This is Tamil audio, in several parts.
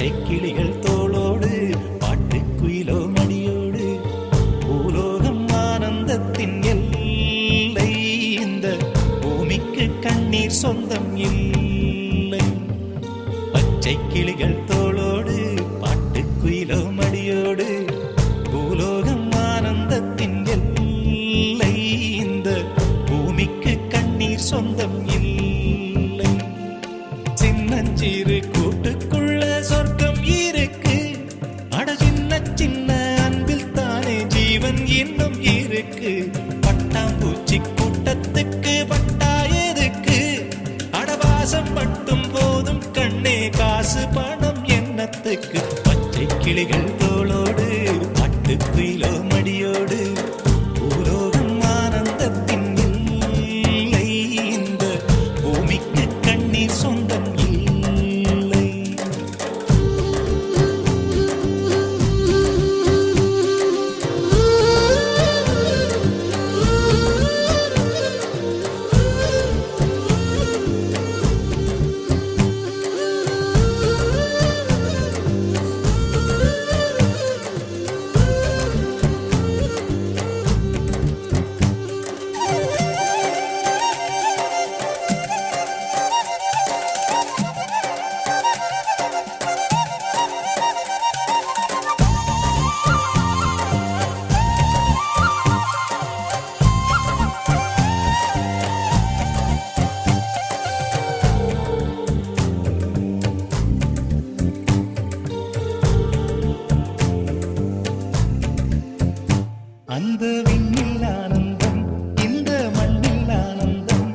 பச்சை கிளிகள் தோளோடு பாட்டுக்குயிலோ மடியோடு பூலோகம் ஆனந்தத்தின் எல்லை. இந்த பூமிக்கு கண்ணீர் சொந்தம் இல்லை. பச்சை கிளிகள் தோளோடு பாட்டுக்குயிலோ மடியோடு பூலோகம் ஆனந்தத்தின் எல்லை. இந்த பூமிக்கு கண்ணீர் சொந்தம் இல்லை. சின்னஞ்சிறு கூட்டுக்குள்ள சொர்க்கம் இருக்கு. அட சின்ன சின்ன அன்பில் தானே ஜீவன் இன்னும் இருக்கு. பட்டாம்பூச்சி கூட்டத்துக்கு பட்டா எதுக்கு? அடவாசம் மட்டும் போதும் கண்ணே, காசு பணம் என்னத்துக்கு? பச்சை கிளிகள் தோளோடு பாட்டுக்குயிலோ மடியோடு பூலோகம் ஆனந்தத்தின் இல்லை. இந்த பூமிக்கு கண்ணீர் சொந்தம் இல்லை. அந்த விண்ணில் ஆனந்தம், இந்த மண்ணில் ஆனந்தம்.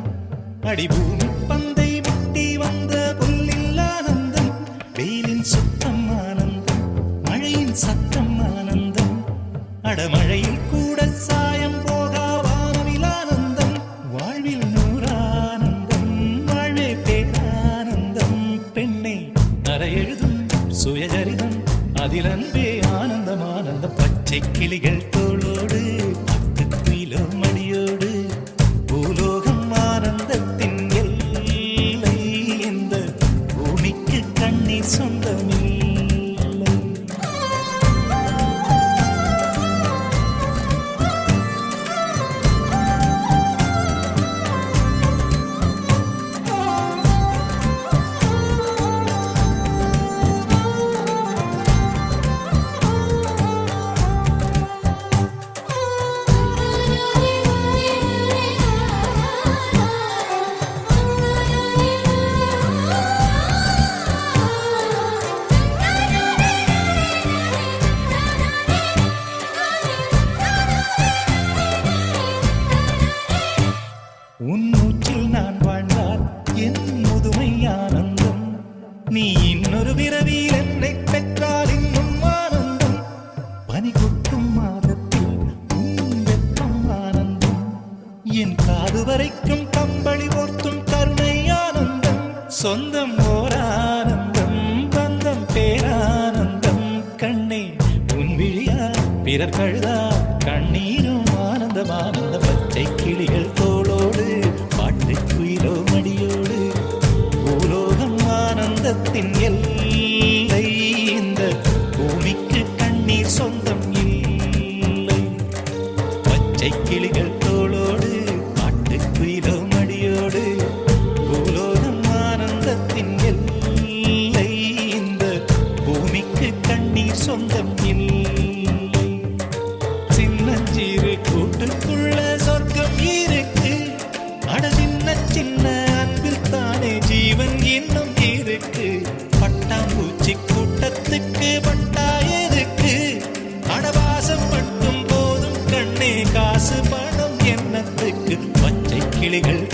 அடிபூமி பந்தை விட்டி வந்த புல்லில் ஆனந்தம். வெயிலின் சுத்தம் ஆனந்தம், மழையின் சத்தம் ஆனந்தம். அடமழையில் கூட சாயம் போகா வானவில் ஆனந்தம். வாழ்வில் நூறானந்தம், வாழ்வே பேரானந்தம். பெண்ணை அறை எழுதும் சுயசரிதம், அதில் அன்பே ஆனந்தம் ஆனந்தம். பச்சை கிளிகள் தோளோடு பாட்டுக்குயிலோ மடியோடு பூலோகம் ஆனந்தத்தின் எல்லை. இந்த பூமிக்கு கண்ணீர் சொந்தமில்லை. உன் மூச்சில் நான் வாழ்ந்தால் என் முதுமை ஆனந்தம். நீ இன்னொரு விரவியில் என்னை பெற்றால் இன்னும் ஆனந்தம். பனி கொட்டும் மாதத்தில் உன் வெப்பம் ஆனந்தம். என் காது வரைக்கும் கம்பளி போர்த்தும் கருணை ஆனந்தம். சொந்தம் ஓர் ஆனந்தம், பந்தம் பேரானந்தம். கண்ணே உன் விழியா பிறர் கழுதா கண்ணீரும் ஆனந்தம் ஆனந்தம். பச்சை கிளிகள் தோளோடு பாட்டுக்குயிலோ மடியோடு பூலோகம் ஆனந்தத்தின் எல்லை. இந்த பூமிக்கு கண்ணீர் சொந்தம் இல்லை. பச்சை கிளிகள் தோளோடு பாட்டுக்குயிலோ மடியோடு பூலோகம் ஆனந்தத்தின் எல்லை. இந்த பூமிக்கு கண்ணீர் சொந்தம் இல்லை. சின்னஞ்சிறு கூட்டுக்குள்ள சொர்க்கம் இருக்கு. அட சின்ன சின்ன அன்பில் தானே ஜீவன் இன்னும் இருக்கு. பட்டாம்பூச்சி கூட்டத்துக்கு பட்டா எதுக்கு? அடவாசம் மட்டும் போதும் கண்ணே, காசு பணம் என்னத்துக்கு? பச்சை கிளிகள்